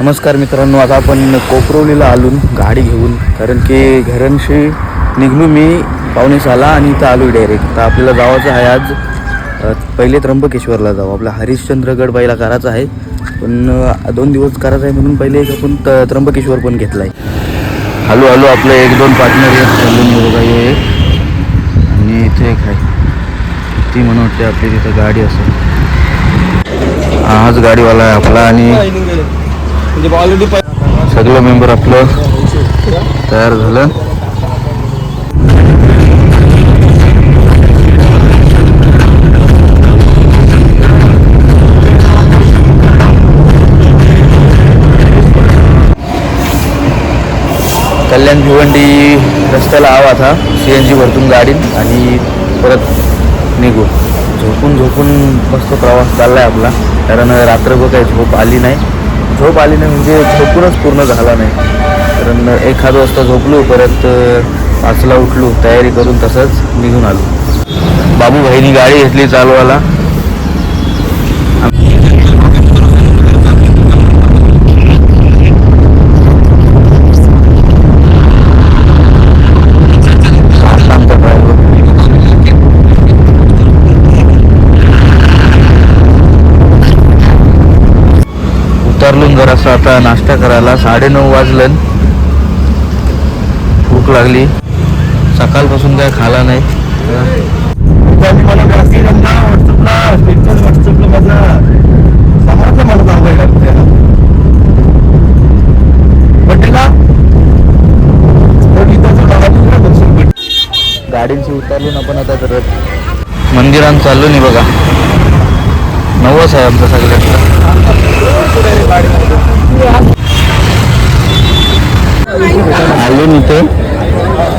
नमस्कार मित्रांनो, आता आपण कोपरवलीला आलो गाडी घेऊन, कारण की घरांशी निघलो मी 5:45 आणि इथं आलो डायरेक्ट. तर आपल्याला जायचं आहे आज पहिले त्र्यंबकेश्वरला जाऊ. आपला हरिश्चंद्रगड पहिला करायचा आहे, पण 2 दिवस करायचं आहे म्हणून पहिले एक आपण त्र्यंबकेश्वर पण घेतला आहे. हॅलो आपले 1-2 पार्टनर आहेत चालून बघा. हे आणि इथे एक आहे ती म्हणून वाटते आपली तिथं गाडी असेल. हाच गाडीवाला आहे आपला आणि सगळं मेंबर आपलं तयार झालं. कल्याण भिवंडी रस्त्याला आवा था CNG वरतून गाडी आणि परत निघू. झोपून मस्त प्रवास चाललाय आपला, कारण रात्रभर काही झोप आली नाही म्हणजे झोपूनच पूर्ण झाला नाही. कारण 1 वाजता झोपलो, परत 5ला उठलो, तयारी करून तसंच निघून आलो. बाबू भाईनी गाडी घेतली चालवायला. उतरलून जरासं आता नाश्ता करायला. 9:30 वाजलं. भूक लागली, सकाळपासून काय खाला नाही. गाडींची उतरलून आपण आता करत मंदिरात चाललो नाही बघा. नवस आहे आमचं सगळ्यांचं. आलो इथे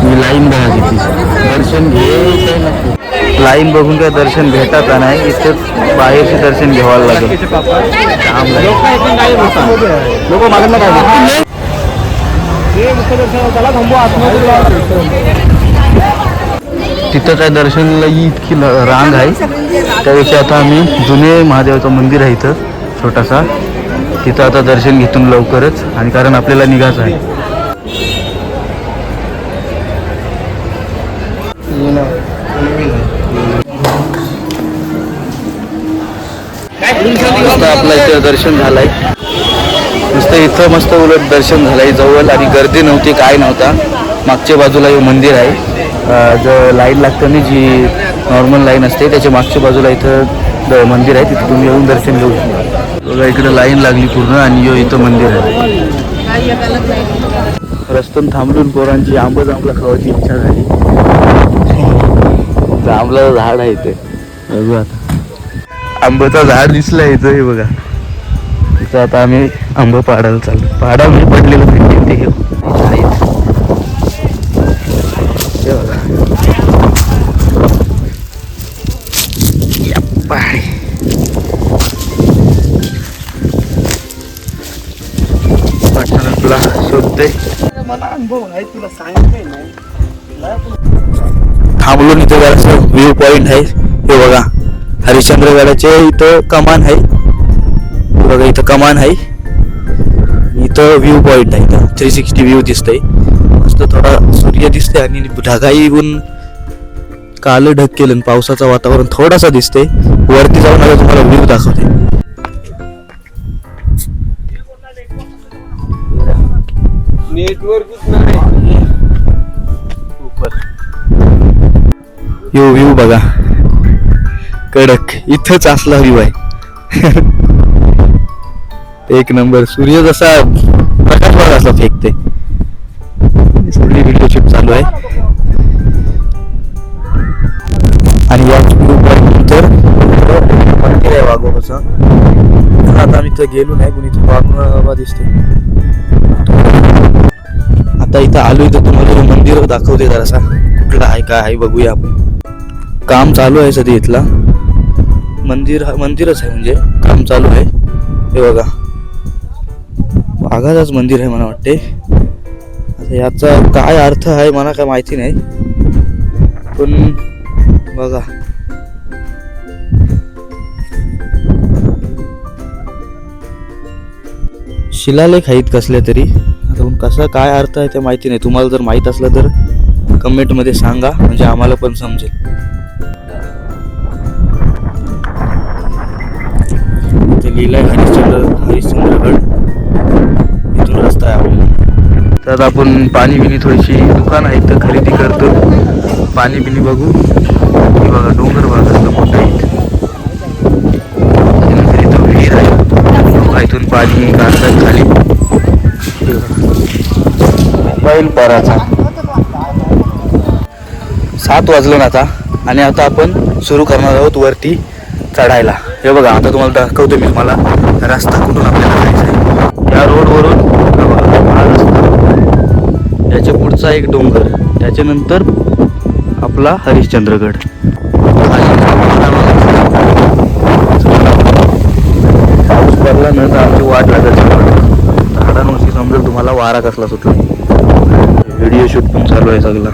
मी लाईन बघा किती. दर्शन घे, लाईन बघून काय दर्शन भेटत नाही. इथेच बाहेरचे दर्शन घ्यावं लागेल. तिथं काय दर्शनला इतकी रांग आहे. त्यापेक्षा आता आम्ही जुने महादेवाचं मंदिर आहे इथं छोटासा, तिथं आता दर्शन घेतून लवकरच, आणि कारण आपल्याला निघायचं आहे. मस्त आपलं इथं दर्शन झालंय. नुसतं इथं मस्त उलट दर्शन झालंय जवळ, आणि गर्दी नव्हती, काय नव्हता. मागच्या बाजूला हे मंदिर आहे. जो लाईन लागतं ना, जी नॉर्मल लाईन असते, त्याच्या मागच्या बाजूला इथं मंदिर आहे. तिथे तुम्ही येऊन दर्शन घेऊ शकता. बघा इकडे लाईन लागली पूर्ण, आणि इथं मंदिर आहे. रस्त्यात थांबलून पोरांची जांभळं खावायची इच्छा झाली. जांभळाचं झाड आहे इथे. बघू आता आंब्याचं झाड दिसलं इथं. हे बघा तिथं आता आम्ही आंबं पाडायला चाललो. पाडा मी पडलेलं ते घेऊ. आपला शोधते. थांबलो इथं जरासं व्ह्यू पॉइंट आहे. हे बघा हरिश्चंद्रगडाचे इथं कमान आहे. बघा इथं कमान आहे, इथं व्ह्यू पॉइंट आहे. इथं 360 व्ह्यू दिसतंय मस्त. थोडा सूर्य दिसते आणि ढगाई येऊन कालं ढग केलं. पावसाचं वातावरण थोडासा दिसते. वरती जाऊन आता तुम्हाला व्ह्यू दाखवते. व्ह्यू बघा कडक. इथंच असला व्ह्यू आहे. एक नंबर. सूर्य जसा प्रकाश बघा असला फेकते. सगळी व्हिडिओ शूट चालू आहे. आणि या व्ह्यू पॉइंट तर मंदिर आहे वाघोबाचं. आता आम्ही इथं गेलो नाही, पण इथं वाघोबा दिसते. आता इथं आलो, इथं तुम्हाला मंदिर दाखवते जरासा. कुठला आहे काय आहे बघूया आपण. काम चालू आहे सध्या इथला. मंदिरच आहे, म्हणजे काम चालू आहे. हे बघा वाघाचंच मंदिर आहे मला वाटते. आता याचा काय अर्थ आहे मला काय माहिती नाही, पण बघा शिलालेख आहेत कसले तरी. आता कसा काय अर्थ आहे ते माहिती नाही. तुम्हाला जर माहीत असलं तर कमेंटमध्ये सांगा, म्हणजे आम्हाला पण समजेल. इथे लिहिलं आहे हरिश्चंद्रगड. इथून रस्ता आहे आपल्याला. तर आपण पाणी बिनी थोडीशी दुकान आहेत तर खरेदी करतो. पाणी बिनी बघू. हे बघा डोंगर भाग असतो मोठा इथे. त्यानंतर इथं विहीर आहे. इथून पाणी काढतात खाली. बैल पराचा 7 वाजलं ना आता. आणि आता आपण सुरू करणार आहोत वरती चढायला. हे बघा आता तुम्हाला दाखवतो मी मला रस्ता कुठून आपल्याला जायचा आहे. या रोडवरून हा रस्ता, याच्या पुढचा एक डोंगर, त्याच्यानंतर आपला हरिश्चंद्रगड. पाऊस पडला ना तर आमची वाट लागत झाडांवरती समजेल तुम्हाला वारा कसला सुटला. व्हिडिओ शूट पण चालू आहे सगळा.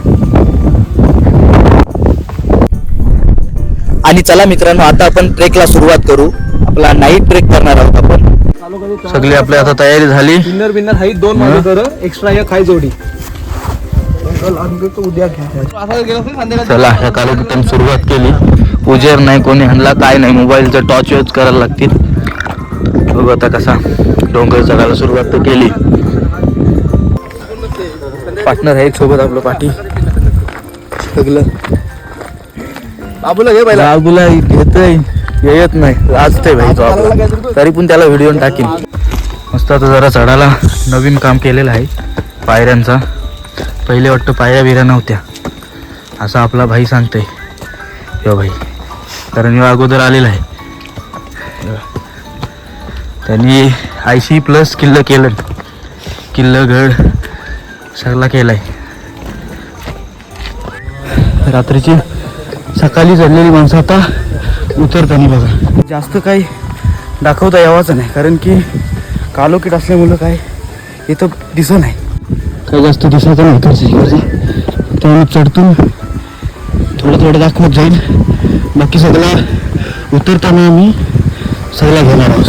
आणि चला मित्रांनो आता आपण ट्रेकला सुरुवात करू. आपला नाईट ट्रेक करणार आहोत आपण. सगळी आपली आता तयारी झाली. बिन्नर हाई 2 मागे कर एक्स्ट्रा एक हाय जोडी. चला ह्या कालोखीतून सुरुवात केली. उजेर नाही, कोणी हल्ला काय नाही. मोबाईलचा टॉर्च यूज करायला लागतील. बघू आता कसा डोंगर चढायला सुरुवात तर केली. पार्टनर आहे सोबत आपलं पाठी सगळं. बाबूला घे पहिला. बाबूला घेतोय येत नाही लाजते भाई तो आपला. तरी पण त्याला व्हिडिओ टाकीन. मस्त आता जरा चढायला नवीन काम केलेलं आहे पायऱ्यांचा. पहिले वाटतं पायऱ्या बिऱ्या नव्हत्या असं आपला भाई सांगतोय. यो भाई कारण यो अगोदर आलेला आहे. त्यांनी 80+ किल्लं केलं. किल्लगड सगळा केलाय. रात्रीची सकाळी चढलेली माणसं आता उतरताना बघा. जास्त काही दाखवता यावाचं नाही कारण की कालोखीट असल्यामुळं काय इथं दिसत नाही. काही जास्त दिसायचं नाही इकडचं. त्यामुळे चढतून थोडं दाखवत जाईल. बाकी सगळं उतरताना आम्ही सगळं घेणार आहोत.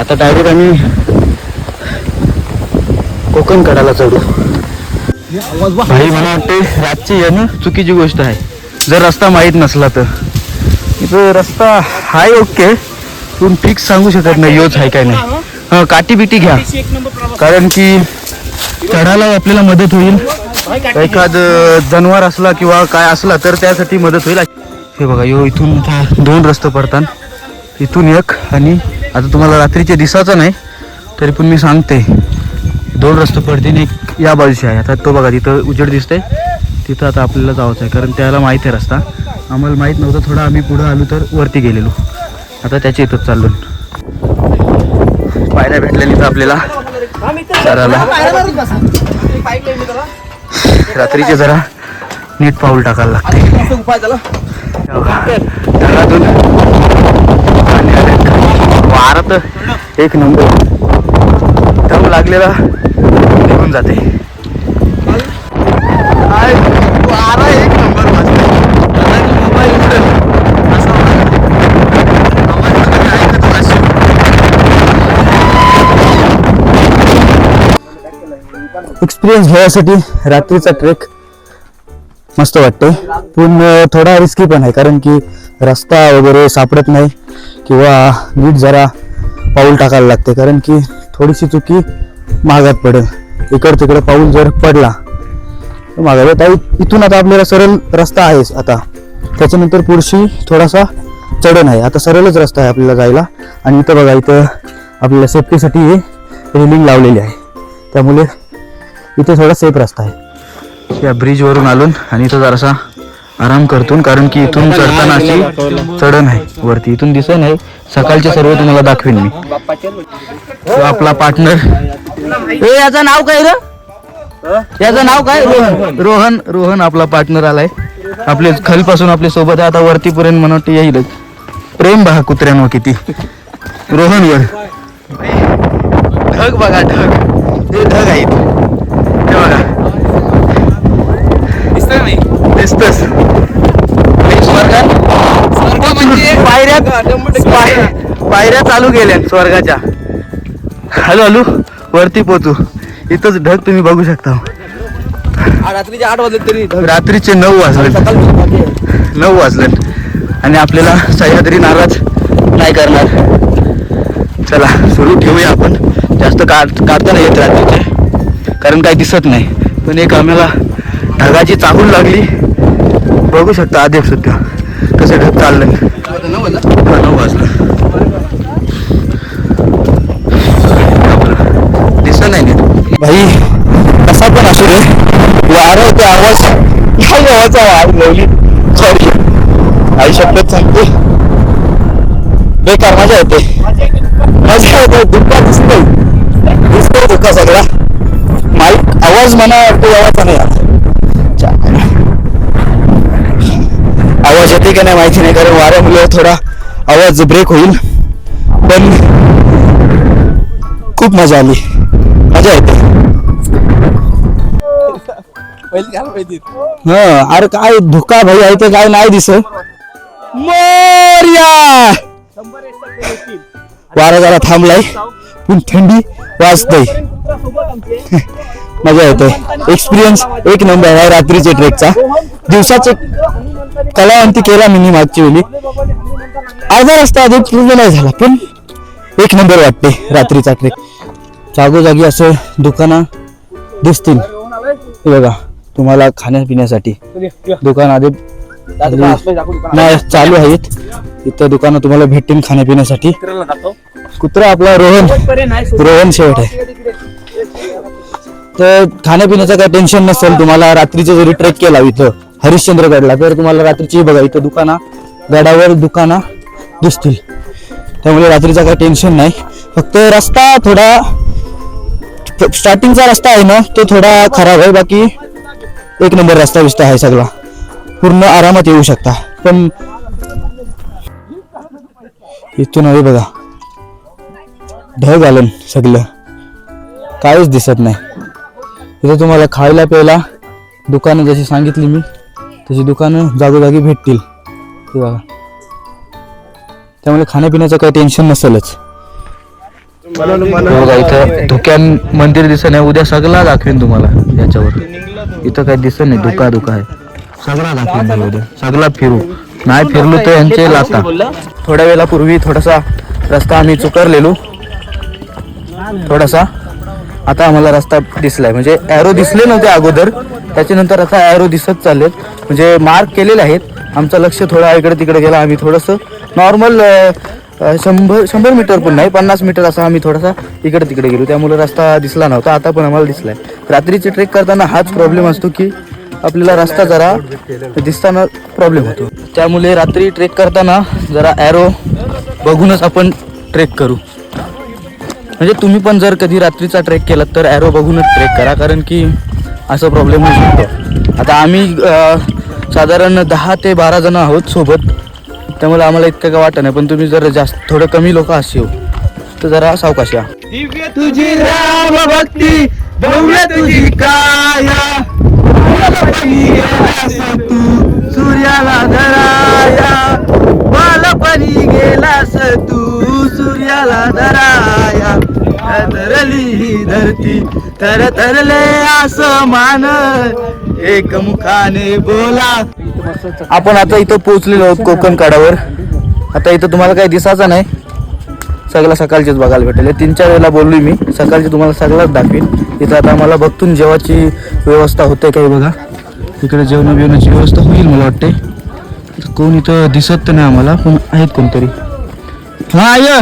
आता डायरेक्ट आम्ही कोकण कडाला चढू. भाई मला वाटते रातची येणं चुकीची गोष्ट आहे जर रस्ता माहीत नसला तर. इथं रस्ता हाय ओके पण फिक्स सांगू शकत नाही योच आहे काय नाही. हां काठी बिटी घ्या कारण की चढायला आपल्याला मदत होईल. एखाद जनावर असला किंवा काय असला तर त्यासाठी मदत होईल. हे बघा यो इथून 2 रस्ते पडतात. इथून एक आणि आता तुम्हाला रात्रीचे दिसायचं नाही तरी पण मी सांगते 2 रस्ते पडतील. एक या बाजूशी आहे. आता तो बघा तिथं उजेड दिसतंय तिथं आता आपल्याला जायचं आहे कारण त्याला माहीत आहे रस्ता. आम्हाला माहीत नव्हतं. थोडं आम्ही पुढं आलो तर वरती गेलेलो. आता त्याच्या इथंच चाललो. पायऱ्या भेटल्या तर आपल्याला चढायला रात्रीचे जरा नीट पाऊल टाकायला लागते. वारा तर एक नंबर दम लागलेला निघून जाते. वारा एक नंबर मोबाईल एक्सपिरियन्स घ्यायसाठी रात्रीचा ट्रेक मस्त वाटते. पण थोडा रिस्की पण आहे कारण की रस्ता वगैरे सापडत नाही किंवा नीट जरा पाऊल टाकायला लागते कारण की थोडीशी चुकी मागात पडेल. इकड तिकडे पाऊल जर पडला तर मागात. इथून आता आपल्याला सरळ रस्ता आहेच. आता त्याच्यानंतर पुढची थोडासा चढण आहे. आता सरळच रस्ता आहे आपल्याला जायला. आणि इथं बघा इथं आपल्याला सेफ्टीसाठी हे रेलिंग लावलेली आहे त्यामुळे इथे थोडा सेफ रस्ता आहे. या ब्रिजवरून आलून आणि इथं जरासा आराम करतो कारण की इथून चढताना अशी चढण आहे वरती. इथून दिसत नाही. सकाळचे सर्व तुम्हाला दाखवेन मी. तो आपला पार्टनर. याचं नाव काय रे? याचं नाव काय? रोहन. रोहन आपला पार्टनर आलाय. आपले खालीपासून आपल्या सोबत आहे. आता वरतीपर्यंत मला वाटतं येईलच. प्रेम बघा कुत्र्यांवर किती रोहनवर. ढग बघा ढग. हे ढग आहेत ते बघा. दिसतच पायऱ्या चालू केल्या स्वर्गाच्या. हॅलो हॅलो वरती पोचू. इथंच ढग तुम्ही बघू शकता. रात्रीचे 8 वाजले तरी रात्रीचे 9 वाजले. 9 वाजले आणि आपल्याला सह्याद्री नाराज नाही करणार. चला सुरू ठेवूया आपण. जास्त काढता नाही येत रात्रीचे कारण काही दिसत नाही. पण एक आम्हाला ढगाची चाहूल लागली. बघू शकता आधी सुद्धा कसं ढग चाललंय. 9 वाजलं. दिसत नाही नीट भाई. कसा पण असू दे वारं होते. आवाज काय गावाचा आवाज लावली. सॉरी आई शपथ सांगते बेकार. मजा येते. धुका दिसतोय धुका सगळा. माईक आवाज म्हणा तो आवाज नाही. आवाज येते का नाही माहिती नाही कारण वाऱ्यामुळे थोडा आवाज ब्रेक होईल. पण खूप मजा आली. मजा येते. अरे काय धुका भाई आहे ते काय नाही दिसत. मोरया वारा जरा थांबलाय पण थंडी वाजते. मजा येते. एक्सपिरियन्स एक नंबर आहे रात्रीच्या ट्रेकचा. दिवसाचे कलावंती केला मी मागची वेळी. अर्धा रस्ता आधी पूर्ण नाही झाला पण एक नंबर वाटते रात्रीचा ट्रेक. जागोजागी असं दुकानं दिसतील. हे बघा तुम्हाला खाण्यापिण्यासाठी दुकान आधी नाही चालू आहेत. इथं दुकानं तुम्हाला भेटतील खाण्यापिण्यासाठी. कुत्रा आपला रोहन शेवट आहे. तर खाण्यापिण्याचं काही टेन्शन नसेल तुम्हाला. रात्रीचं जरी ट्रेक केला इथं हरिश्चंद्रगडला तर तुम्हाला रात्रीची बघा इथं दुकाना गडावर दुकाना दिसतील. त्यामुळे रात्रीचं काही टेन्शन नाही. फक्त रस्ता थोडा स्टार्टिंगचा रस्ता आहे ना तो थोडा खराब आहे. बाकी एक नंबर रस्ता विस्ता आहे सगळा. पूर्ण आरामात येऊ शकता. पण इथून हवे बघा ढग आलं सगळं काहीच दिसत नाही. इथं तुम्हाला खायला प्यायला दुकानं जशी सांगितली मी तशी दुकानं जागोजागी भेटतील. ते बघा त्यामुळे खाण्यापिण्याचं काही टेन्शन नसेलच. बघा इथं धुक्यान मंदिर दिसत नाही. उद्या सगळा दाखवेन तुम्हाला याच्यावर. इथं काही दिसत नाही. धुका आहे सगळा दाखवेन उद्या. सगळा फिरू. नाही फिरलो तर यांचे लाता. थोड्या वेळापूर्वी थोडासा रस्ता आम्ही चुकरलेलो थोडासा. आता आम्हाला रस्ता दिसलाय. म्हणजे ॲरो दिसले नव्हते अगोदर. त्याच्यानंतर आता ॲरो दिसत चाललेत. म्हणजे मार्क केलेले आहेत. आमचं लक्ष थोडा इकडे तिकडे गेला. आम्ही थोडंसं नॉर्मल 100 मीटर पण नाही 50 मीटर असा आम्ही थोडासा इकडे तिकडे गेलो. त्यामुळे रस्ता दिसला नव्हता. आता पण आम्हाला दिसलाय. रात्रीचे ट्रेक करताना हाच प्रॉब्लेम असतो की आपल्याला रस्ता जरा दिसताना प्रॉब्लेम होतो. त्यामुळे रात्री ट्रेक करताना जरा ॲरो बघूनच आपण ट्रेक करू. म्हणजे तुम्ही पण जर कधी रात्रीचा ट्रेक केला तर ॲरो बघूनच ट्रेक करा कारण की असं प्रॉब्लेम होऊ शकतो. आता आम्ही साधारण 10 ते 12 जण आहोत सोबत. त्यामुळे आम्हाला इतकं काय वाटत नाही. पण तुम्ही जर जास्त थोडं कमी लोक असेल तर जरा सावकाश या. तुझी राम भक्ती भव्य तुझी काया सूर्याला धराया बालपणी गेलास तू सूर्याला धराया. तरली ही धरती तर तरले आसमान एक मुखाने बोला. आपण आता इथं पोहोचलेलो आहोत कोकण कडावर. आता इथं तुम्हाला काही दिसायचं नाही. सगळं सकाळचेच बघायला भेटेल. 3-4 वेळेला बोललोय मी. सकाळची तुम्हाला सगळंच दाखवीन. इथं आता आम्हाला बघतून जेवायची व्यवस्था होते काही बघा. इकडे जेवण बिवण्याची व्यवस्था होईल मला वाटते. कोण इथं दिसत तर नाही आम्हाला पण आहेत कोणतरी. हा य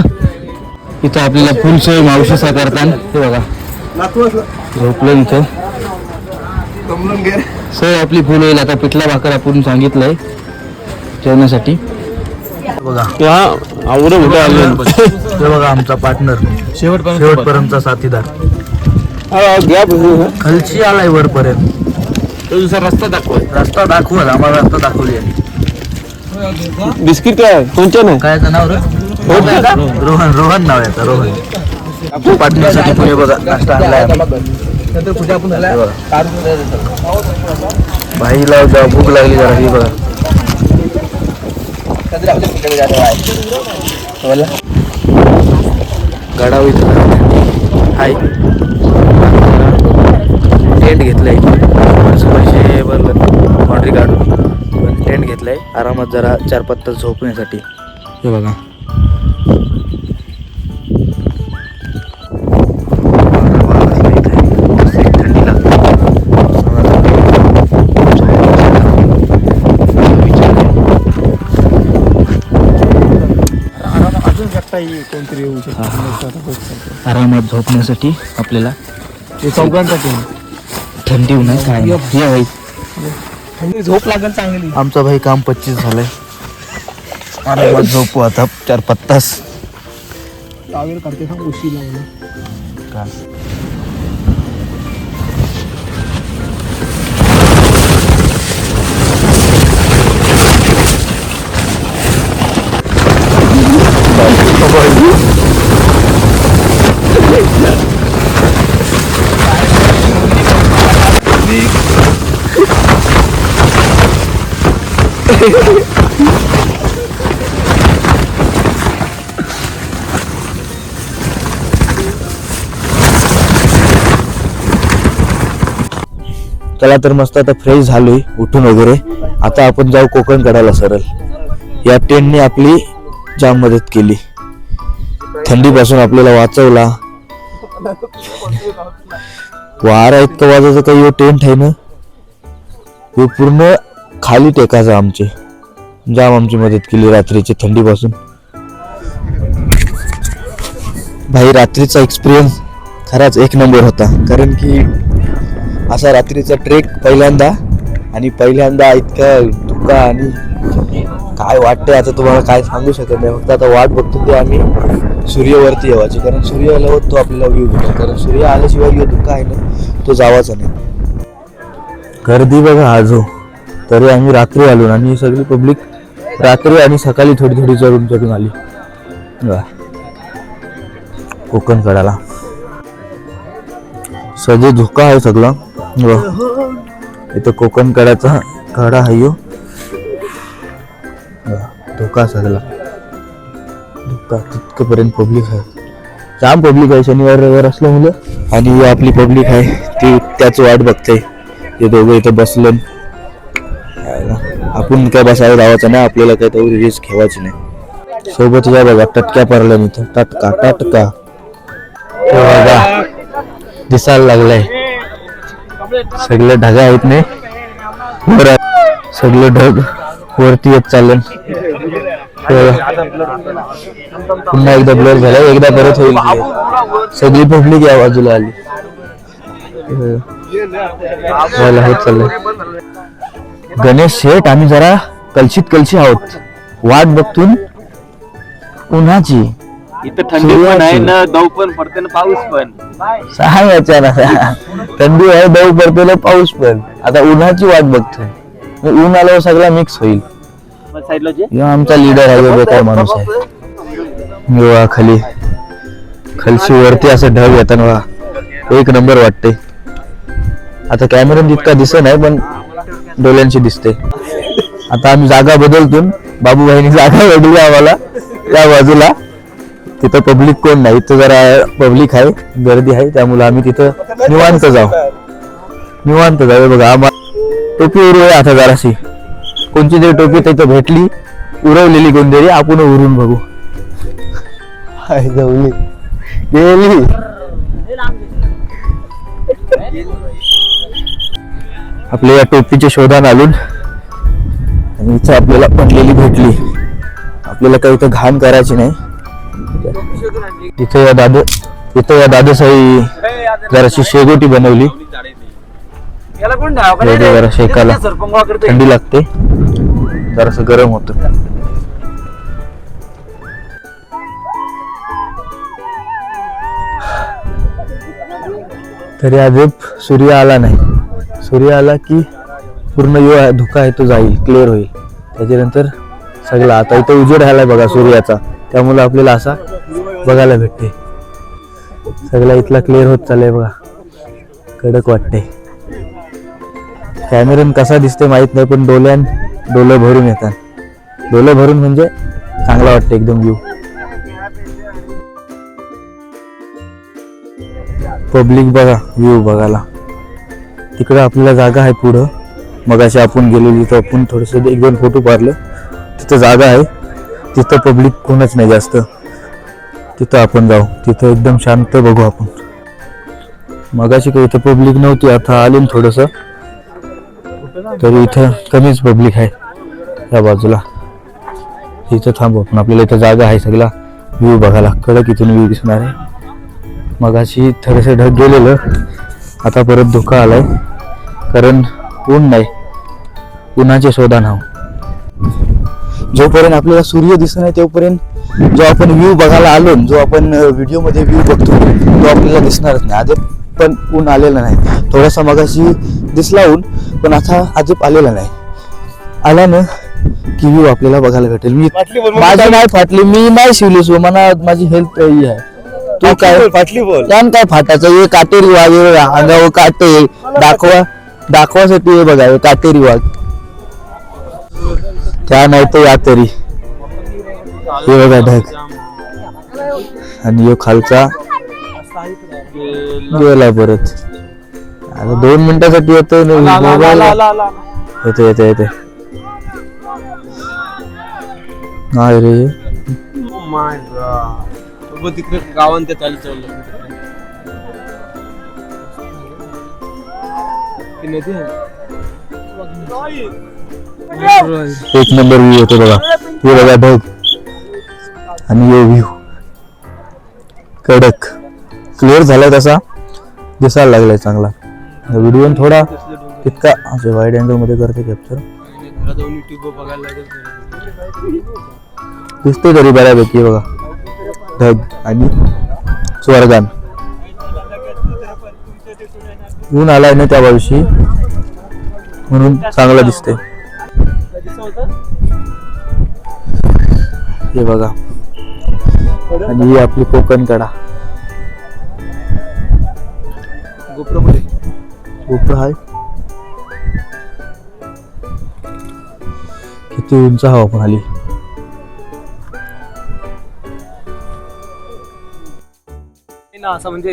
इथं आपल्याला फुल सोय मावशीसा करताना हे बघा झोपलं इथं. सोय आपली फुल होईल. आता पिठला भाकर आपण सांगितलंय जेवणासाठी. बघा हे बघा आमचा पार्टनर शेवटपर्यंतचा साथीदार. खालची आलाय वरपर्यंत. रस्ता दाखवत आम्हाला रस्ता दाखवली. बिस्किट काय कोणच्या नाही काय नाव रोहन नाव याचा रोहन. पार्टनरसाठी पुढे बघा नाश्ता आणलाय. भाईला भूक लागली जरा. ही बघा गडावर हाय टेंट घेतलाय थोडंसं पैसे भरलं बाउंड्री काढून पण टेंट घेतलाय आरामात जरा 4-5 तास झोपण्यासाठी. हे बघा थंडी लागते. कोणतरी येऊ शकतो आरामात झोपण्यासाठी आपल्याला ते चौघांसाठी थंडी नाही काय नाही. ये भाई थंडी झोप लागेल चांगली. आमचा भाई काम 25 झालंय. आरामात झोपू आता 4-5 तास. टावेल काढते सांग उशी लावलं. चला तर मस्त आता फ्रेश झालोय उठून वगैरे. आता आपण जाऊ कोकण कडाला सरळ. या टेंटने आपली जाम मदत केली, थंडीपासून आपल्याला वाचवला. वारा इतकं वाजायचं काही यो टेंट आहे ना हे पूर्ण खाली टेकायचं. आमची मदत केली रात्रीची थंडीपासून. भाई रात्रीचा एक्सपिरियन्स खराच एक नंबर होता, कारण की असा रात्रीचा ट्रेक पहिल्यांदा इतका धुका आणि काय वाटतंय आता तुम्हाला काय सांगू शकत नाही. फक्त आता वाट बघतो ते आम्ही सूर्यावरती येवायची, कारण सूर्य आल्यावर तो आपल्याला व्ह्यू भेटेल. कारण सूर्य आल्याशिवाय जो धुका आहे ना तो जावाचा नाही. गर्दी बघा आजो तरी आम्ही रात्री आलो आणि सगळी पब्लिक रात्री आणि सकाळी थोडी चढून आली कोकण कडाला. सजे धुका आहे सगळं. इथं कोकण कडाचा कडा आहे यो धोका सगळा. धोका तितकंपर्यंत पब्लिक आहे, जाम पब्लिक आहे. शनिवार रविवार असल्यामुळे आणि आपली पब्लिक आहे ती त्याच वाट बघते. ते दोघं इथं बसलं. आपण काय बसायला जावायचं नाही, आपल्याला काय तेवढी रिस्क घ्यायची नाही. सोबत या बघा टटक्या पडल्या इथं टटका बघा दिसायला लागलाय. सगळे ढगा आहेत नाही वर, सगळे ढग वरती येत चाललं. पुन्हा एकदा ब्लर झाला, एकदा परत होईल. सगळी पब्लिक या बाजूला आली. होत चाललंय. गणेश शेठ आम्ही जरा कलशी आहोत. वाट बघतून उन्हाची. इथं थंडी पण आहे ना, दव पण पडते ना, पाऊस पण. सांग थंडी आहे, दव पडते ना, पाऊस पण. आता उन्हाची वाट बघतोय. ऊन आल्यावर सगळा मिक्स होईल. आमचा लीडर आहे, बेकार माणूस आहे. खालशी वरती असं ढग येताना एक नंबर वाटते. आता कॅमेऱ्यात इतका दिसत नाही पण डोळ्यांशी दिसते. आता आम्ही जागा बदलतून बाबूभाईनी जागा बदलली आम्हाला त्या बाजूला. तिथं पब्लिक कोण नाही, इथं जरा पब्लिक आहे, गर्दी आहे, त्यामुळे आम्ही तिथं निवांत जाऊ. बघा आम्हाला टोपी उरवूया आता जराशी. कोणती तरी टोपी तिथं भेटली उरवलेली कोणतरी, आपण उरून बघू. गेली आपल्या या टोपीच्या शोधान आलून आणि इथं आपल्याला पडलेली भेटली. आपल्याला काही इथं घाण करायची नाही. इथं या दादासाई जराशी शेगोटी बनवली. जरा शेकाला थंडी लागते, जरासं गरम होत. तरी अजून सूर्य आला नाही. सूर्य आला की पूर्ण जो धुका आहे तो जाईल, क्लिअर होईल. त्याच्यानंतर सगळं आता इथं उजेड राहिलाय बघा सूर्याचा, त्यामुळे आपल्याला असा बघायला भेटते. सगळा इथला क्लिअर होत चाललाय बघा, कडक वाटते. कॅमेऱ्यान कसा दिसते माहित नाही, पण डोलं भरून येतात. डोलं भरून म्हणजे चांगला वाटते एकदम व्ह्यू. पब्लिक बघा, व्ह्यू बघायला. तिकडं आपल्याला जागा आहे पुढं. मगाशी आपण गेलेली तर आपण थोडंसं 1-2 फोटो काढले. तिथं जागा आहे, तिथं पब्लिक कोणच नाही जास्त. तिथं आपण जाऊ, तिथं एकदम शांत बघू आपण. मगाशी काही इथं पब्लिक नव्हती, आता आली थोडंसं, तरी इथं कमीच पब्लिक आहे या बाजूला. इथं थांबू आपण, आपल्याला इथं जागा आहे सगळा व्ह्यू बघायला. कडक इथून व्ह्यू दिसणार आहे. मगाशी थोडंसं ढग गेलेलं, आता परत धोका आलाय, कारण ऊन नाही, उन्हाचे शोधा नाव. जोपर्यंत आपल्याला सूर्य दिसत नाही तोपर्यंत जो आपण व्ह्यू बघायला आलो, जो आपण व्हिडिओ मध्ये व्ह्यू बघतो तो आपल्याला दिसणारच नाही. आधी पण ऊन आलेलं नाही, थोडासा मगाशी दिसला ऊन, पण आता अजिब आलेला नाही. आला ना की व्ह्यू आपल्याला बघायला भेटेल. मी माझी नाही फाटली, मी नाही शिवली सो मला माझी हेल्थ ही आहे. तू काय फाटली बोल. त्यान काय फाटायचं, हे काटेरी वाघ, अंगावर काटे दाखवासाठी हे बघा, हे काटेरी वाघ. त्या नाही तर या तरी हे बघा ढग, आणि यो खालचा गेला परत. आता 2 मिनिटासाठी येतो मोबाईल येते नाही रे. तिकडे गावात ते चालू चाललं. एक नंबर व्ह्यू होतो बघा. हे बघा ढग आणि हे व्ह्यू कडक क्लिअर झालाय, तसा दिसायला लागलाय चांगला. व्हिडिओ थोडा तितका असे वाईड अँगल मध्ये करते कॅप्चर, दिसते तरी बऱ्यापैकी. बघा ढग आणि स्वर्गान. ऊन आलाय ना त्या वर्षी म्हणून चांगला दिसते. हे बघा, आणि ही आपली कोकण कडा. गोप्र आहे, किती उंच हवा पण आली. असं म्हणजे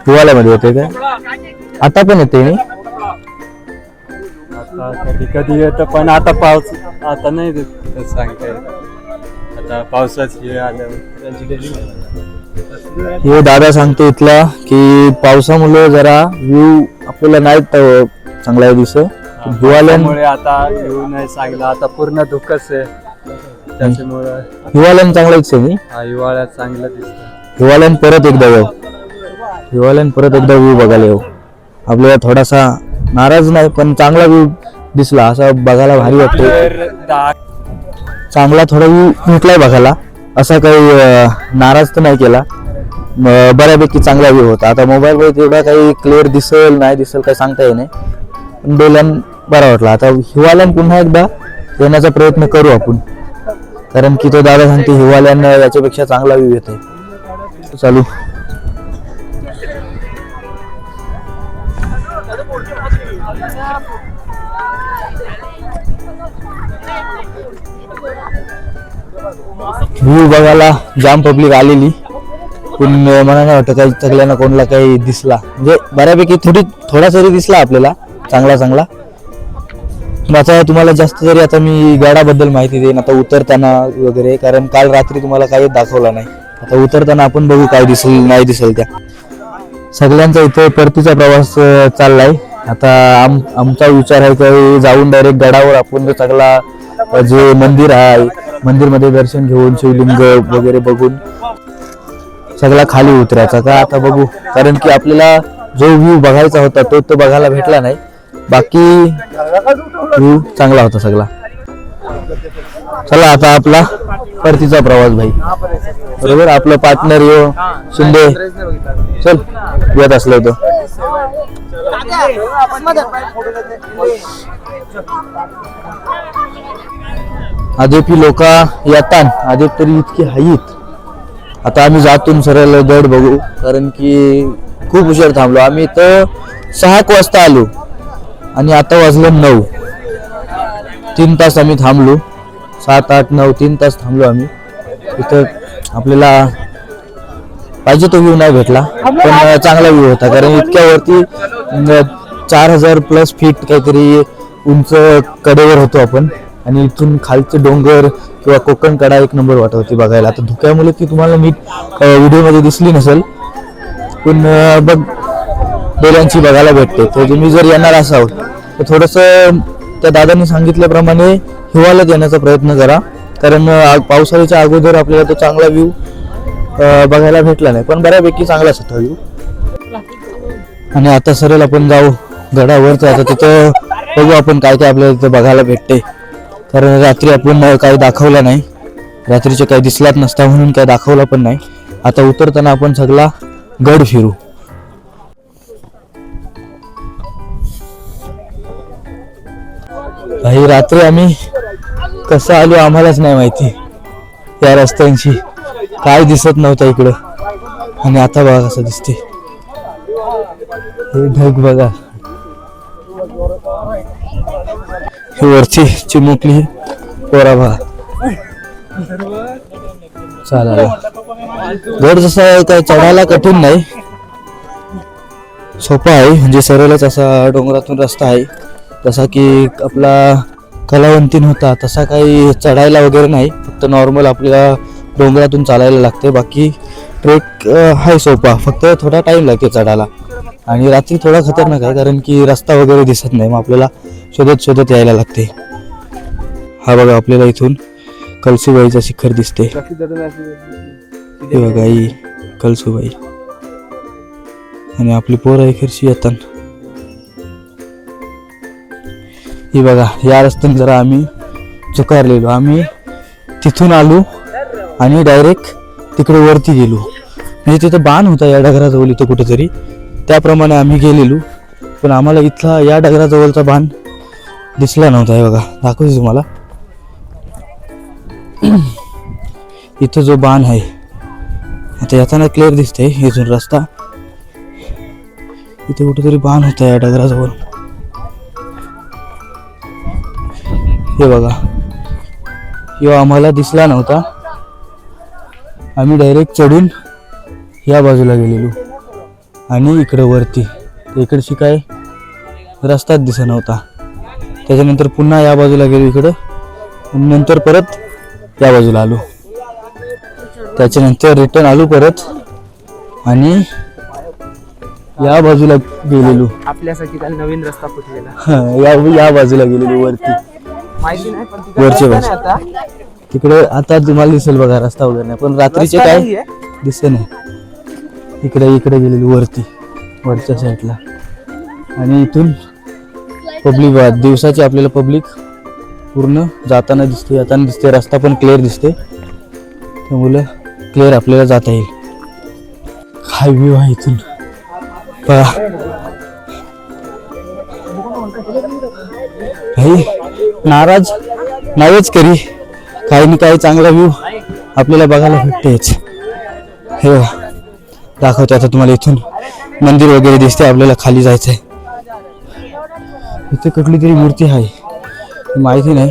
हिवाळ्यामध्ये येते काय? आता पण येते मी कधी कधी येतं, पण आता पाऊस आता नाही सांगता. आता पावसाच हे आल्यावर हे दादा सांगतो इथला की पावसामुळे जरा व्ह्यू आपल्याला नाही चांगला दिसत. हिवाळ्यामुळे आता येऊ नाही सांगला, आता पूर्ण धुकच आहे त्याच्यामुळं. हिवाळ्यात चांगलाच आहे. हिवाळ्यात चांगलं दिसतं. हिवाळ्यात परत एकदा येऊ, हिवाळ्यात परत एकदा व्ह्यू बघायला येऊ. आपल्याला थोडासा नाराज नाही, पण चांगला व्ह्यू दिसला असं बघायला भारी वाटतं. चांगला थोडा व्ह्यू भेटलाय बघायला, असा काही नाराज तर नाही केला. बऱ्यापैकी चांगला व्ह्यू होता. आता मोबाईलवर तेवढा काही क्लिअर दिसेल नाही दिसेल काही सांगता येईल नाही, पण डोल्यान बरा वाटला. आता हिवाळ्यात पुन्हा एकदा येण्याचा प्रयत्न करू आपण, कारण की तो दादा सांगते हिवाळ्यानं याच्यापेक्षा चांगला व्ह्यू येतोय. चालू व्ह्यू बघायला जाम पब्लिक आलेली, पण मला नाही वाटत काही सगळ्यांना कोणाला काही दिसला. म्हणजे बऱ्यापैकी थोडा तरी दिसला आपल्याला चांगला. आता तुम्हाला जास्त जरी आता मी गडाबद्दल माहिती देईन आता उतरताना वगैरे, कारण काल रात्री तुम्हाला काही दाखवला नाही. आता उतरताना आपण बघू काय दिसेल नाही दिसेल त्या. सगळ्यांचा इथे परतीचा प्रवास चाललाय. आता आमचा विचार आहे की जाऊन डायरेक्ट गडावर आपण सगळा जे मंदिर आहे, मंदिर मध्ये दर्शन घेऊन शिवलिंग वगैरे बघून सगळा खाली उतरायचा का. आता बघू, कारण की आपल्याला जो व्ह्यू बघायचा होता तो बघायला भेटला नाही. बाकी व्ह्यू चांगला होता सगळा. चला आता आपला परतीचा प्रवास भाई, बरोबर. आपलं पार्टनर यो शिंदे चल येत असलं होतं. आधी लोक येतात आधी तरी इतकी हाईत. आता आम्ही जातून सरळ गड बघू, कारण की खूप उशीर थांबलो आम्ही. तर 6 वाजता आलो आणि आता वाजलं 9. 3 तास आम्ही थांबलो. 7, 8, 9 3 तास थांबलो आम्ही इथं. आपल्याला पाहिजे तो व्ह्यू नाही भेटला, पण चांगला व्ह्यू होता. कारण इतक्या वरती 4000+ फीट काहीतरी उंच कडेवर होतो आपण, आणि इथून खालचे डोंगर किंवा कोकण कडा एक नंबर वाटत होती बघायला. आता धुक्यामुळे ती तुम्हाला नीट व्हिडिओमध्ये दिसली नसेल, पण बघ डोळ्यांची बघायला भेटते. तर तुम्ही जर येणार असाल तर थोडंसं त्या दादांनी सांगितल्याप्रमाणे हिवाळ्यात येण्याचा प्रयत्न करा, कारण पावसाळ्याच्या अगोदर आपल्याला तो चांगला व्ह्यू बघायला भेटला नाही, पण बऱ्यापैकी चांगलाच होता व्ह्यू. आणि आता सरळ आपण जाऊ गडावर. आता तिथं बघू आपण काय काय आपल्याला तिथं बघायला भेटते, कारण रात्री आपण काही दाखवला नाही, रात्रीचे काही दिसलाच नसता म्हणून काही दाखवला पण नाही. आता उतरताना आपण सगळा गड फिरू. काही रात्री आम्ही कसं आलो आम्हालाच नाही माहिती. या रस्त्यांची काय दिसत नव्हतं इकडं, आणि आता बघा कसं दिसते. हे ढग बघा, ही वरची चिमुकली पोरा बघा. चालेल, गड जसा काय चढायला कठीण नाही, सोपा आहे. म्हणजे सरळच असा डोंगरातून रस्ता आहे, जसा की आपला कलावंतीन होता तसा काही चढायला वगैरे नाही, फक्त नॉर्मल आपल्याला डोंगरातून चालायला लागते. बाकी ट्रेक आहे सोपा, फक्त थोडा टाइम लागते चढायला. आणि रात्री थोडा खतरनाक आहे, कारण की रस्ता वगैरे दिसत नाही, मग आपल्याला शोधत शोधत यायला लागते. हा बघा आपल्याला इथून कळसुबाईचा शिखर दिसते. हे बघा ही कळसुबाई, आणि आपली पोरं इकडची येतात. ही बघा या रस्त्याने जरा आम्ही चुकारलेलो, आम्ही तिथून आलो आणि डायरेक्ट तिकडे वरती गेलो. म्हणजे तिथं बाण होता या डगराजवळ इथं कुठेतरी, त्याप्रमाणे आम्ही गेलेलो, पण आम्हाला इथला या डगराजवळचा बाण दिसला नव्हता. हे बघा दाखवते तुम्हाला, इथं जो बाण आहे आता येताना क्लिअर दिसतंय इथून रस्ता. इथे कुठेतरी बाण होता या डगराजवळ. हे बघा ह्यो आम्हाला दिसला नव्हता, आम्ही डायरेक्ट चढून या बाजूला गेलेलो, आणि इकडे वरती इकडची काय रस्ताच दिसत नव्हता. त्याच्यानंतर पुन्हा या बाजूला गेलो इकडं, आणि नंतर परत या बाजूला आलो. त्याच्यानंतर रिटर्न आलो परत, आणि या बाजूला गेलेलो. आपल्यासाठी नवीन रस्ता फुटलेला. या बाजूला गेलेलो वरती, माहिती नाही पण वरच्या बाजूला तिकडे आता तुम्हाला दिसेल बघा रस्ता वगैरे नाही, पण रात्रीचे काय दिसत नाही. इकडे गेलेलो वरती वरच्या साईडला, आणि इथून पब्लिक दिवसाची आपल्याला पब्लिक पूर्ण जाताना दिसते येताना दिसते. रस्ता पण क्लिअर दिसते, त्यामुळे क्लिअर आपल्याला जाता येईल. हाय व्ह्यू आहे इथून पहा. भाई नाराज नाहीच करी, काही ना काही चांगला व्ह्यू आपल्याला बघायला भेटतेच. हे दाखवतो आता तुम्हाला. इथून मंदिर वगैरे दिसते, आपल्याला खाली जायचंय. इथे कुठली तरी मूर्ती आहे माहिती नाही.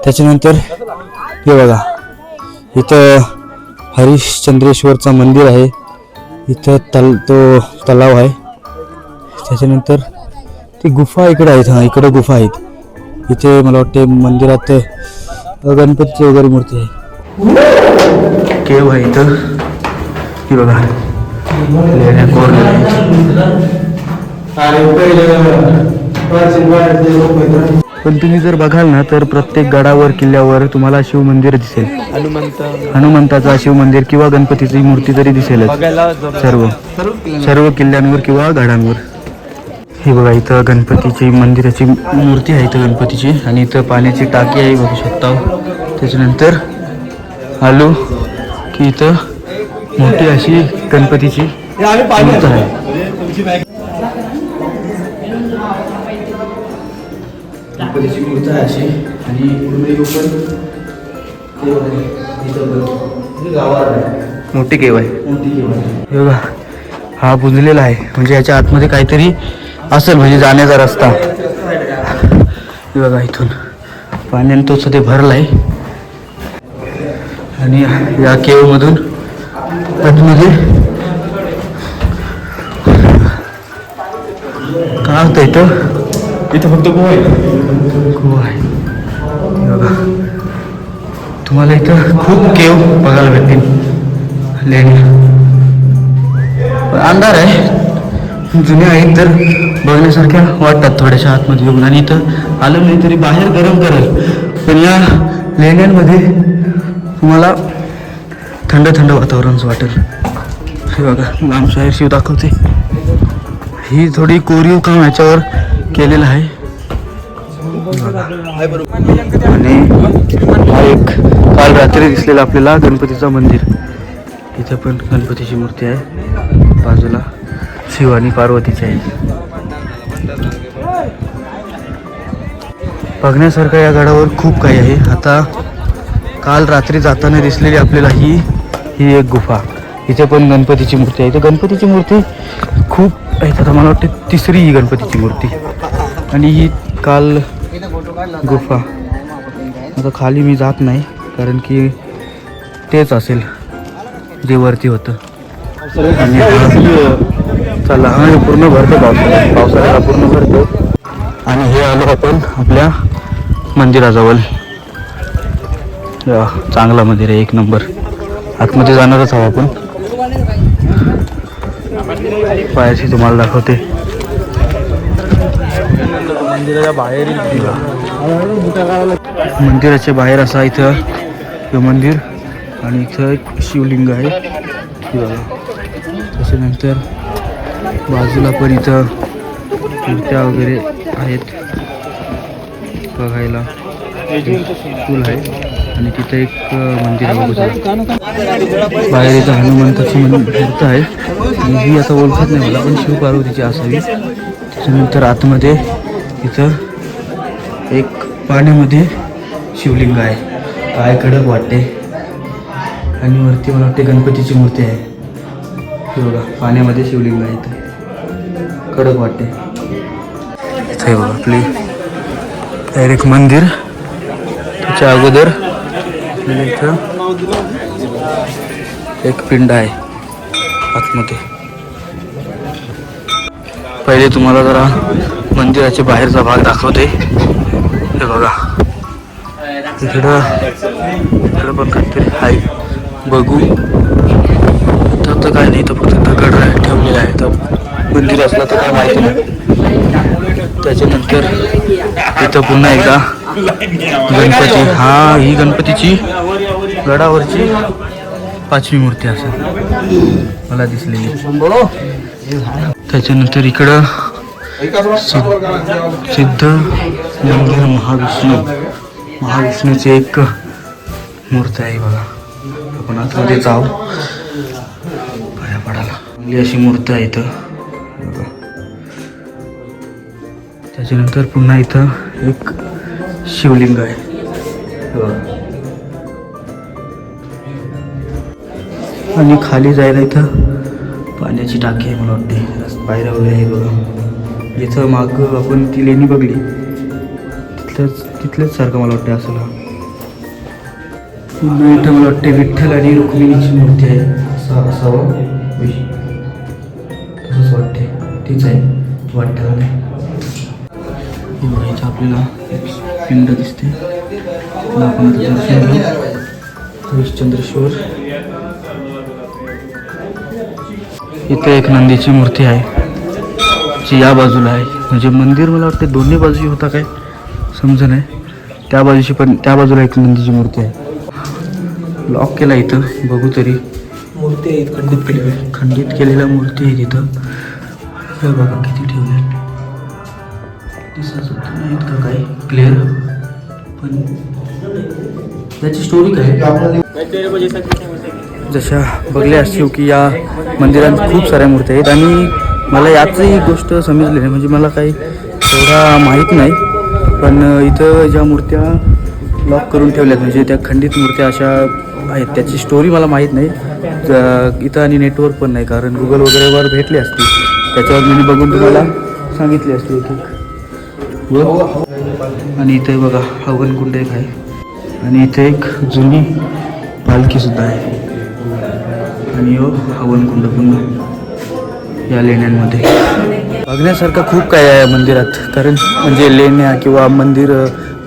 त्याच्यानंतर हे बघा इथं हरिश्चंद्रेश्वरचं मंदिर आहे, इथं तो तलाव आहे. त्याच्यानंतर ती गुफा इकडे आहेत. हा इकडे गुफा आहेत. इथे मला वाटते मंदिरात गणपतीची वगैरे मूर्ती आहे. केव आहे इथं, ही बघा पण तुम्ही जर बघाल ना तर प्रत्येक गडावर किल्ल्यावर तुम्हाला शिव मंदिर दिसेल. हनुमंताचा शिव मंदिर किंवा गणपतीची मूर्ती तरी दिसेलच सर्व किल्ल्यांवर किंवा गडांवर. हे बघा इथं गणपतीची मंदिराची मूर्ती आहे इथं गणपतीची, आणि इथं पाण्याची टाकी आहे बघू शकता. त्याच्यानंतर आलो की इथं मोठी अशी गणपतीची मूर्ती आहे. गणपतीची मूर्ती आहे अशी, आणि मोठी केव आहे. हे बघा हा बुजलेला आहे, म्हणजे याच्या आतमध्ये काहीतरी असेल, म्हणजे जाण्याचा रस्ता. हे बघा इथून पाण्याने तो सध्या भरलाय, आणि या केव मधून आतमध्ये काय होतं इथं फक्त गोवा आहे हे बघा. तुम्हाला इथं खूप केव बघायला भेटतील लेणी. अंधार आहे, जुने आहेत तर बघण्यासारख्या वाटतात थोड्याशा आतमध्ये येऊन. आणि इथं आलं नाही तरी बाहेर गरम करेल, पण या लेण्यांमध्ये तुम्हाला थंड थंड वातावरणच वाटेल. हे बघा लांब शाहीर शिव दाखवते. ही थोडी कोरीव काम ह्याच्यावर केलेलं आहे. आणि हा एक काल रात्री दिसलेला आपल्याला गणपतीचं मंदिर. इथं पण गणपतीची मूर्ती आहे, बाजूला शिव आणि पार्वतीची आहे. बघण्यासारखं या गडावर खूप काही आहे. आता काल रात्री जाताना दिसलेली आपल्याला ही एक गुफा. इथे पण गणपतीची मूर्ती आहे. इथं गणपतीची मूर्ती खूप आहेत. आता मला वाटते तिसरी ही गणपतीची मूर्ती. आणि ही काल गुफा. आता खाली मी जात नाही कारण की तेच असेल जे वरती होतं. आणि चला हा पूर्ण भरतो पावसाळ्याला पूर्ण भरतो. आणि हे आलो आपण आपल्या मंदिराजवळ. चांगला मंदिर आहे, एक नंबर. आतमध्ये जाणारच आहोत आपण. पायाशी तुम्हाला दाखवते. मंदिराच्या बाहेर असा इथं हे मंदिर. आणि इथं एक शिवलिंग आहे. त्याच्यानंतर बाजूला पण इथं मूर्त्या वगैरे आहेत बघायला. पूल आहे आणि तिथं एक मंदिर आहे. बाहेर इथं हनुमंताची मूर्ती आहे. आणि ही आता ओळखत नाही मला, पण शिव पार्वतीची असावी. त्याच्यानंतर आतमध्ये इथं एक पाण्यामध्ये शिवलिंग आहे, काय कडक वाटते. आणि वरती मला वाटते गणपतीची मूर्ती आहे. हे बघा पाण्यामध्ये शिवलिंग आहे, इथं कडक वाटते. इथे बघा आपली डायरेक्ट मंदिर. त्याच्या अगोदर इथं एक पिंड आहे आतमध्ये. पहिले तुम्हाला जरा मंदिराच्या बाहेरचा भाग दाखवते. हे बघा इकडं पण काहीतरी आहे, बघू. तर काय नाही, तर फक्त दगड ठेवलेले आहे. तर मंदिर असलं तर काय माहिती नाही. त्याच्यानंतर इथं पुन्हा एकदा गणपती. ही गणपतीची गडावरची 5वी मूर्ती असेल मला दिसलेली. त्याच्यानंतर इकडं सिद्ध मंदिर महाविष्णूची एक मूर्ती आहे बघा. आपण आतमध्ये जाऊ पाया पडायला. चांगली अशी मूर्ती आहे इथं. त्याच्यानंतर पुन्हा इथं एक शिवलिंग आहे. आणि खाली जायला इथं पाण्याची टाकी आहे मला वाटते. पायऱ्या वगैरे आहे बघा. इथं माग आपण ती लेणी बघली तिथलंच सारखं मला वाटतं असं. पुन्हा इथं मला वाटते विठ्ठल आणि रुक्मिणीची मूर्ती आहे असं असावं. तसंच वाटते, तीच आहे वाटतं नाही. इथं आपल्याला पिंड दिसते. आपण दर्शन घेऊ. हरिश्चंद्रेश्वर. इथे एक नंदीची मूर्ती आहे जी या बाजूला आहे. म्हणजे मंदिर मला वाटते दोन्ही बाजूची होता काय समज नाही. त्या बाजूची पण त्या बाजूला एक नंदीची मूर्ती आहे. लॉक केला इथं, बघू तरी. मूर्ती आहेत खंडित केलेल्या मूर्ती आहे तिथं. हे बघा किती ठेवले. दिसत नाहीत का काही क्लिअर, पण त्याची स्टोरी काय. जशा बघल्या असतील की या मंदिरात खूप साऱ्या मूर्त्या आहेत. आणि मला याचही गोष्ट समजली नाही, म्हणजे मला काही एवढा माहीत नाही. पण इथं ज्या मूर्त्या लॉक करून ठेवल्यात म्हणजे त्या खंडित मूर्त्या अशा आहेत, त्याची स्टोरी मला माहीत नाही इथं. आणि नेटवर्क पण नाही, कारण गुगल वगैरेवर भेटली असती त्याच्यावर मी बघून तुम्हाला सांगितली असते एक एक. आणि इथे बघा हवनकुंड एक आहे. आणि इथे एक जुनी पालखीसुद्धा आहे. आणि हवनकुंड पुन्हा या लेण्यांमध्ये बघण्यासारखं खूप काय आहे मंदिरात. कारण म्हणजे लेण्या किंवा मंदिर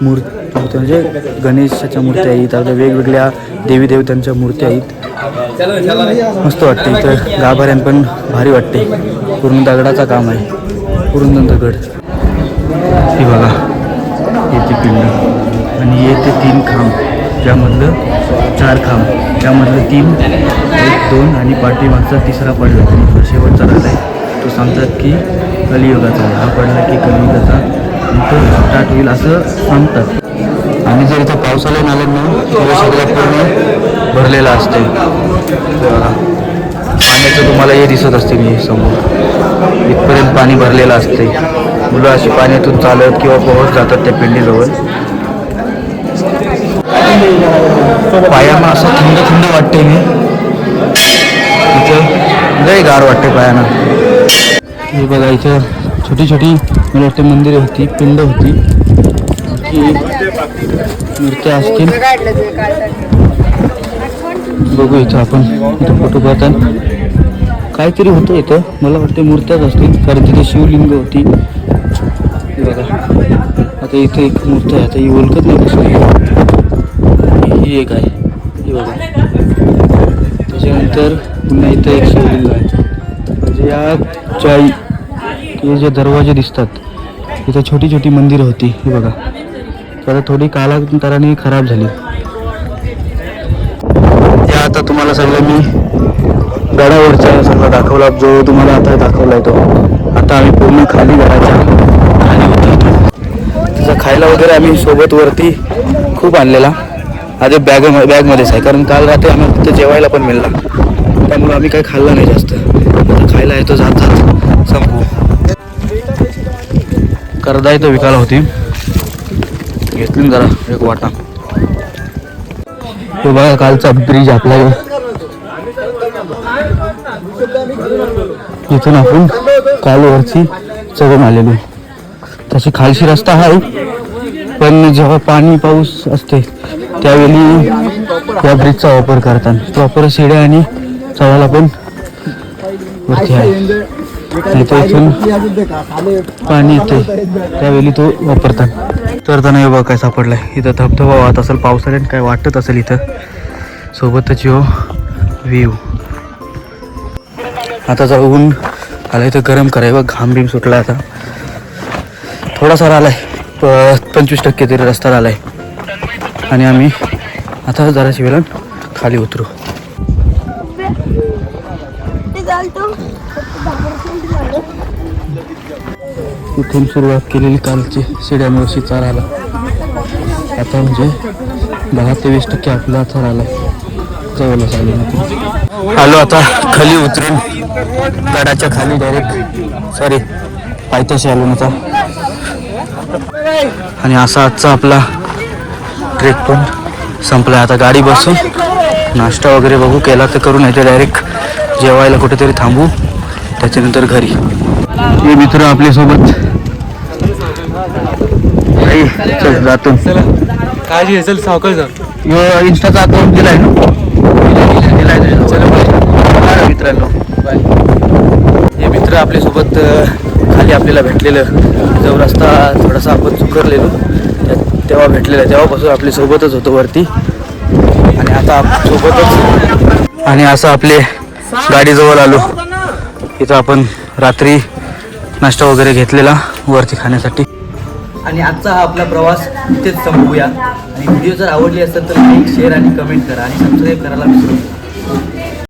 मूर्ती म्हणजे गणेशाच्या मूर्त्या आहेत, आता वेगवेगळ्या देवी देवतांच्या मूर्त्या आहेत. मस्त वाटते इथं. गाभाऱ्यान पण भारी वाटते. पूर्ण दगडाचं काम आहे, पूर्ण दगड. हे बघा येथे पिंड आणि येथे 3 खांब, ज्यामधलं 4 खांब, त्यामधलं 3, 1, 2 आणि पाठीमागचा 3रा पडला आणि शेवटचा राहिला आहे. तो सांगतात की कलियुगाचा आहे. हा पडला की कलियुगाचा नंतर स्टार्ट होईल असं सांगतात. आणि जर इथं पावसाळ्यात आलं ना तर सगळं पूर्ण भरलेलं असते. पाण्याचं तुम्हाला हे दिसत असते मी समोर इथपर्यंत पाणी भरलेलं असते. मुलं अशी पाण्यातून चालत किंवा पोहत जातात त्या पिंडीजवळ. पायांना असं थंड थंड वाटते मी इथं, लय गार वाटते पायांना. हे बघा इथं छोटी छोटी मला वाटते मंदिरे होती, पिंड होती की मूर्त्या असतील. बघू इथं आपण इथं फोटो पाहता काहीतरी होतं इथं. मला वाटते मूर्त्याच असतील कारण तिथे शिवलिंग होती. बघा आता इथे एक मूर्ती आहे, आता ही ओळखत नाही कसं. ही एक आहे, ही बघा. त्याच्यानंतर पुन्हा इथं एक शिवलिंग आहे. म्हणजे या चाई हे जे दरवाजे दिसतात इथं छोटी छोटी मंदिरं होती. ही बघा तर थोडी कालांतराने खराब झाली. त्या आता तुम्हाला सगळं मी गडावरचा सगळं दाखवला, जो तुम्हाला आता दाखवलाय तो. आता आम्ही पूर्ण खाली घराच्या खाली होतो. त्याचा खायला वगैरे आम्ही सोबत वरती खूप आणलेला. आधी बॅगमध्येच आहे कारण काल रात्री आम्ही फक्त जेवायला पण मिळाला, त्यामुळे आम्ही काही खाल्लं नाही जास्त. आता खायला येतो जात जात संपू. करदा इथं विकायला होती, घेतली जरा एक वाटा. तो बघा कालचा ब्रिज आपला इथून आपण कालवरची चढून आलेलो. तशी खालशी रस्ता आहे पण जेव्हा पाणी पाऊस असते त्यावेळी या ब्रिजचा वापर करतात. प्रॉपर शिड्या आणि चढायला पण वरती आहे. इथून पाणी येते त्यावेळी तो वापरतात. तर त्यांना बघा काय सापडलाय इथं. धबधबा वाहत असेल पावसाळ्यात, काय वाटत असेल इथं. सोबतच यो व्ह्यू. आता जाऊन आला इथं गरम कराय बघ. घाम बिम सुटला आता थोडासा राहिलाय, 25% तरी रस्ता राहिलाय. आणि आम्ही आता जराशी वेळानं खाली उतरू. इथून सुरुवात केलेली कालची शिड्यांवरशी चारायला आता म्हणजे 10 ते 20% आपला थर आलाय. जवळच आले. आलो आता खाली उतरून गडाच्या खाली डायरेक्ट पायथ्याशी आलो आता. आणि असा आजचा आपला ट्रेक पण संपला. आता गाडी बसून नाश्ता वगैरे बघू केला तर करून येते. डायरेक्ट जेवायला कुठेतरी थांबू, त्याच्यानंतर घरी. हे मित्र आपल्यासोबत चल जातो. काळजी चल सावकाश जा. इंस्टाचा अकाउंट दिलाय ना, दिलाय मित्रांनो. हे मित्र आपल्यासोबत खाली आपल्याला भेटलेलं, जो रस्ता थोडासा आपण चुकरलेलो तेव्हा भेटलेलं, तेव्हापासून आपल्यासोबतच होतो वरती. आणि आता सोबतच आणि असं आपले गाडीजवळ आलो. इथं आपण रात्री नाश्ता वगैरे घेतलेला वरती खाण्यासाठी. आणि आजचा हा आपला प्रवास इथेच संपवूया. आणि व्हिडिओ जर आवडली असेल तर लाईक, शेअर आणि कमेंट करा आणि सबस्क्राईब करायला विसरू नका.